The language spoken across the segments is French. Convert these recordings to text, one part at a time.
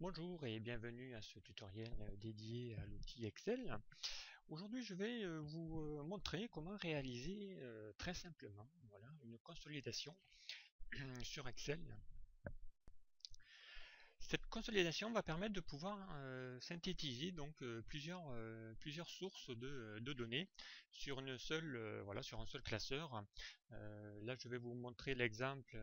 Bonjour et bienvenue à ce tutoriel dédié à l'outil Excel. Aujourd'hui, je vais vous montrer comment réaliser très simplement une consolidation sur Excel. Cette consolidation va permettre de pouvoir synthétiser plusieurs sources de données sur sur un seul classeur. Là, je vais vous montrer l'exemple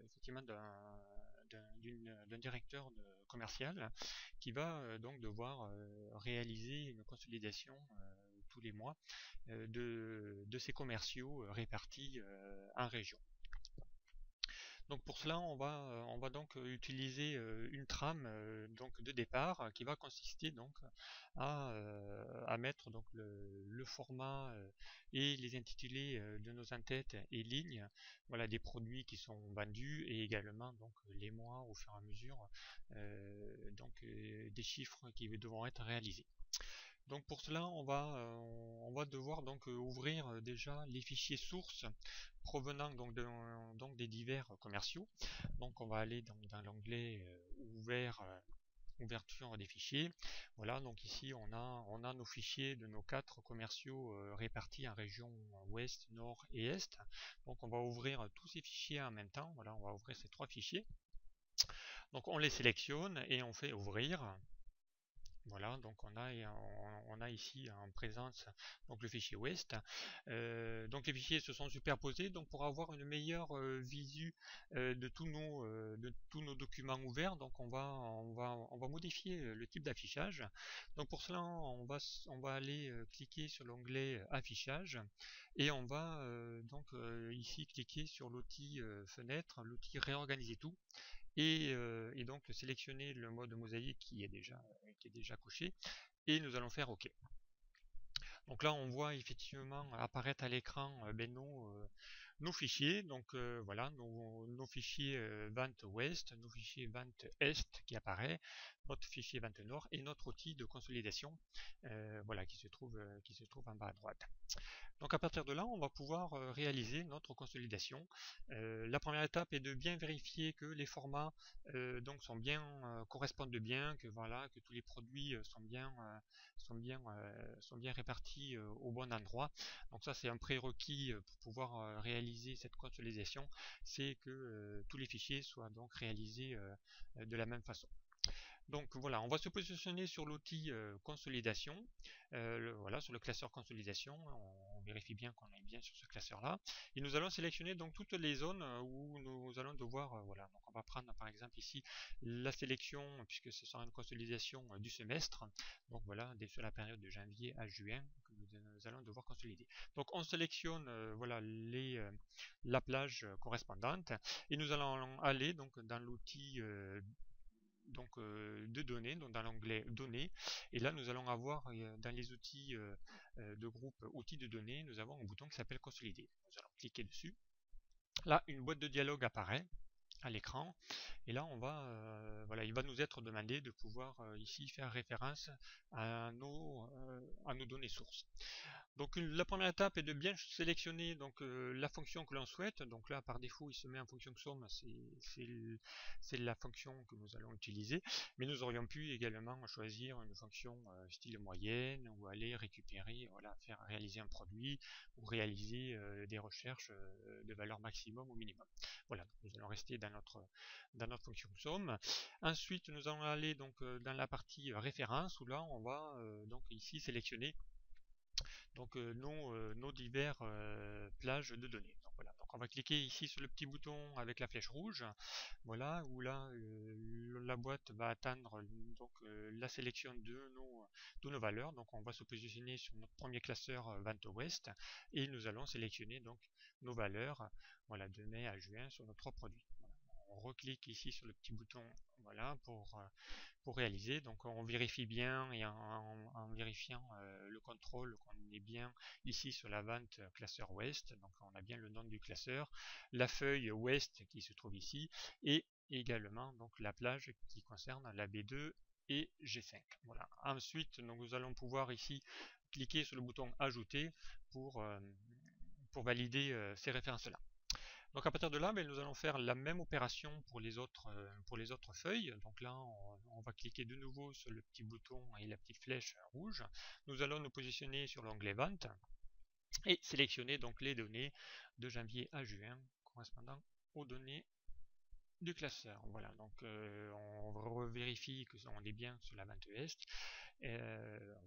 effectivement d'un directeur commercial qui va donc devoir réaliser une consolidation tous les mois de ses commerciaux répartis en région. Donc pour cela, on va donc utiliser une trame de départ qui va consister à mettre le format et les intitulés de nos entêtes et lignes, voilà, des produits qui sont vendus et également donc les mois au fur et à mesure des chiffres qui devront être réalisés. Donc pour cela, on va devoir ouvrir déjà les fichiers sources provenant des divers commerciaux. Donc on va aller dans l'onglet ouverture des fichiers. Voilà, donc ici on a nos fichiers de nos 4 commerciaux répartis en régions ouest, nord et est. Donc on va ouvrir tous ces fichiers en même temps. Voilà, on va ouvrir ces 3 fichiers. Donc on les sélectionne et on fait ouvrir. Voilà, donc on a ici en présence donc le fichier West. Donc les fichiers se sont superposés donc pour avoir une meilleure visu de tous nos documents ouverts. Donc on va modifier le type d'affichage. Donc pour cela on va aller cliquer sur l'onglet affichage et on va ici cliquer sur l'outil fenêtre, l'outil réorganiser tout et donc sélectionner le mode mosaïque qui est déjà coché et nous allons faire OK. Donc là on voit effectivement apparaître à l'écran nos fichiers, donc voilà nos fichiers vente ouest, nos fichiers vente est qui apparaît, notre fichier vente nord et notre outil de consolidation voilà qui se trouve en bas à droite. Donc à partir de là, on va pouvoir réaliser notre consolidation. La première étape est de bien vérifier que les formats correspondent bien, que voilà, que tous les produits sont bien répartis au bon endroit. Donc ça c'est un prérequis pour pouvoir réaliser cette consolidation, c'est que tous les fichiers soient donc réalisés de la même façon. Donc voilà, on va se positionner sur l'outil consolidation, voilà, sur le classeur consolidation. On vérifie bien qu'on est bien sur ce classeur-là. Et nous allons sélectionner donc toutes les zones où nous allons devoir, voilà, donc on va prendre par exemple ici la sélection, puisque ce sera une consolidation du semestre. Donc voilà, sur la période de janvier à juin que nous allons devoir consolider. Donc on sélectionne voilà la plage correspondante et nous allons aller donc dans l'outil de données, donc dans l'onglet données, et là nous allons avoir dans les outils de groupe outils de données, nous avons un bouton qui s'appelle consolider. Nous allons cliquer dessus. Là une boîte de dialogue apparaît à l'écran et là voilà, il va nous être demandé de pouvoir ici faire référence à nos données sources. Donc la première étape est de bien sélectionner la fonction que l'on souhaite. Donc là par défaut il se met en fonction somme, c'est la fonction que nous allons utiliser. Mais nous aurions pu également choisir une fonction style moyenne ou aller récupérer, voilà, réaliser un produit ou réaliser des recherches de valeur maximum ou minimum. Voilà, donc nous allons rester dans notre fonction somme. Ensuite nous allons aller dans la partie référence où là on va ici sélectionner nos divers plages de données. Donc, voilà. Donc on va cliquer ici sur le petit bouton avec la flèche rouge, voilà, où là la boîte va atteindre la sélection de nos valeurs. Donc on va se positionner sur notre premier classeur vente ouest et nous allons sélectionner donc nos valeurs, voilà, de mai à juin sur nos 3 produits. Voilà. On reclique ici sur le petit bouton, voilà, pour réaliser. Donc on vérifie bien et en vérifiant le contrôle qu'on est bien ici sur la vente classeur ouest. Donc on a bien le nom du classeur, la feuille ouest qui se trouve ici et également donc la plage qui concerne la B2 et G5. Voilà. Ensuite nous allons pouvoir ici cliquer sur le bouton ajouter pour valider ces références là. Donc à partir de là, nous allons faire la même opération pour les autres feuilles. Donc là, on va cliquer de nouveau sur le petit bouton et la petite flèche rouge. Nous allons nous positionner sur l'onglet Vente et sélectionner donc les données de janvier à juin correspondant aux données du classeur. Voilà, donc on revérifie que on est bien sur la vente Est.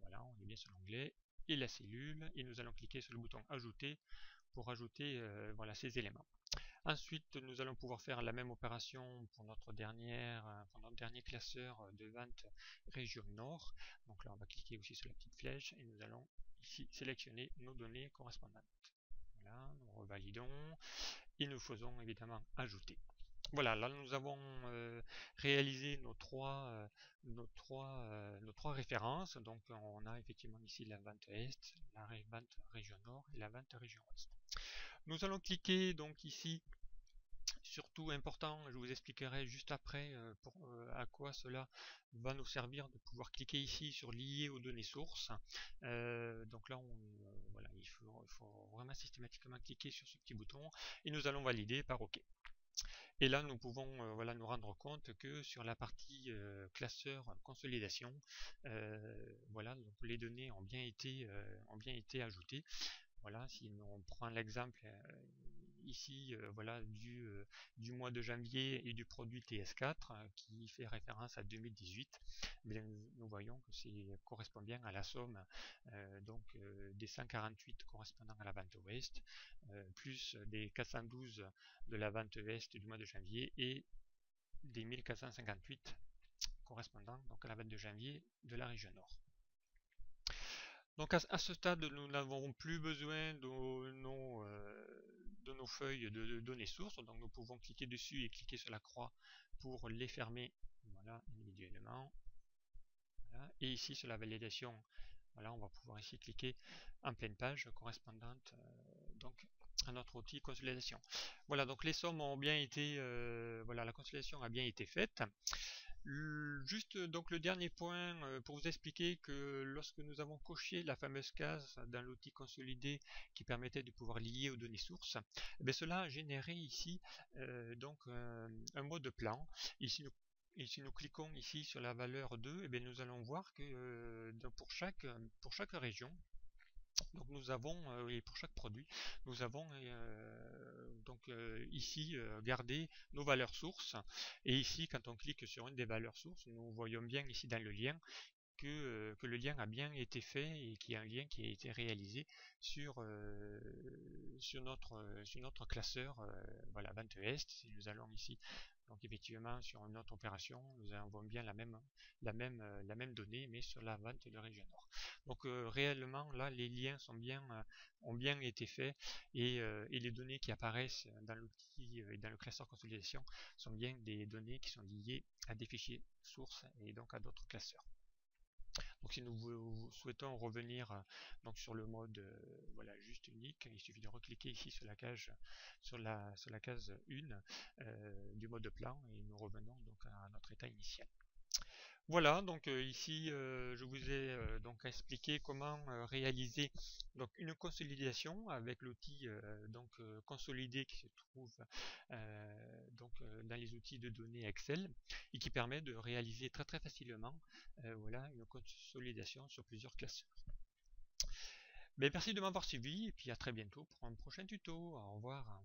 Voilà, on est bien sur l'onglet et la cellule, et nous allons cliquer sur le bouton Ajouter pour ajouter voilà, ces éléments. Ensuite, nous allons pouvoir faire la même opération pour notre dernier classeur de vente région Nord. Donc là, on va cliquer aussi sur la petite flèche et nous allons ici sélectionner nos données correspondantes. Voilà, nous revalidons et nous faisons évidemment ajouter. Voilà, là nous avons réalisé nos trois références. Donc on a effectivement ici la vente Est, la vente région Nord et la vente région Ouest. Nous allons cliquer donc ici, surtout important, je vous expliquerai juste après à quoi cela va nous servir de pouvoir cliquer ici sur lier aux données sources. Donc là, voilà, il faut vraiment systématiquement cliquer sur ce petit bouton et nous allons valider par OK. Et là, nous pouvons voilà, nous rendre compte que sur la partie classeur consolidation, voilà, donc les données ont bien été ajoutées. Voilà, si on prend l'exemple ici voilà, du mois de janvier et du produit TS4 qui fait référence à 2018, bien, nous voyons que ça correspond bien à la somme donc des 148 correspondant à la vente ouest, plus des 412 de la vente est du mois de janvier et des 1458 correspondant donc à la vente de janvier de la région nord. Donc à ce stade, nous n'avons plus besoin de nos feuilles de données sources, donc nous pouvons cliquer dessus et cliquer sur la croix pour les fermer, voilà, individuellement. Voilà. Et ici sur la validation, voilà, on va pouvoir ici cliquer en pleine page correspondante donc à notre outil consolidation. Voilà, donc les sommes ont bien été, voilà, la consolidation a bien été faite. Juste donc le dernier point pour vous expliquer que lorsque nous avons coché la fameuse case dans l'outil consolidé qui permettait de pouvoir lier aux données sources, cela a généré ici donc un mode plan. Ici nous cliquons ici sur la valeur 2, et nous allons voir que pour chaque région, donc nous avons, et pour chaque produit, nous avons donc ici gardé nos valeurs sources. Et ici, quand on clique sur une des valeurs sources, nous voyons bien ici dans le lien que le lien a bien été fait et qu'il y a un lien qui a été réalisé sur notre classeur voilà, vente Est. Si nous allons ici, donc effectivement sur une autre opération, nous avons bien la même donnée, mais sur la vente de région nord. Donc réellement là, les liens ont bien été faits et les données qui apparaissent dans l'outil et dans le classeur consolidation sont bien des données qui sont liées à des fichiers sources et donc à d'autres classeurs. Donc si nous souhaitons revenir donc sur le mode voilà, juste unique, il suffit de recliquer ici sur la case 1 du mode plan et nous revenons donc à notre état initial. Voilà, donc ici je vous ai donc expliqué comment réaliser donc une consolidation avec l'outil donc consolidé qui se trouve donc dans les outils de données Excel et qui permet de réaliser très très facilement voilà, une consolidation sur plusieurs classeurs. Merci de m'avoir suivi et puis à très bientôt pour un prochain tuto. Au revoir.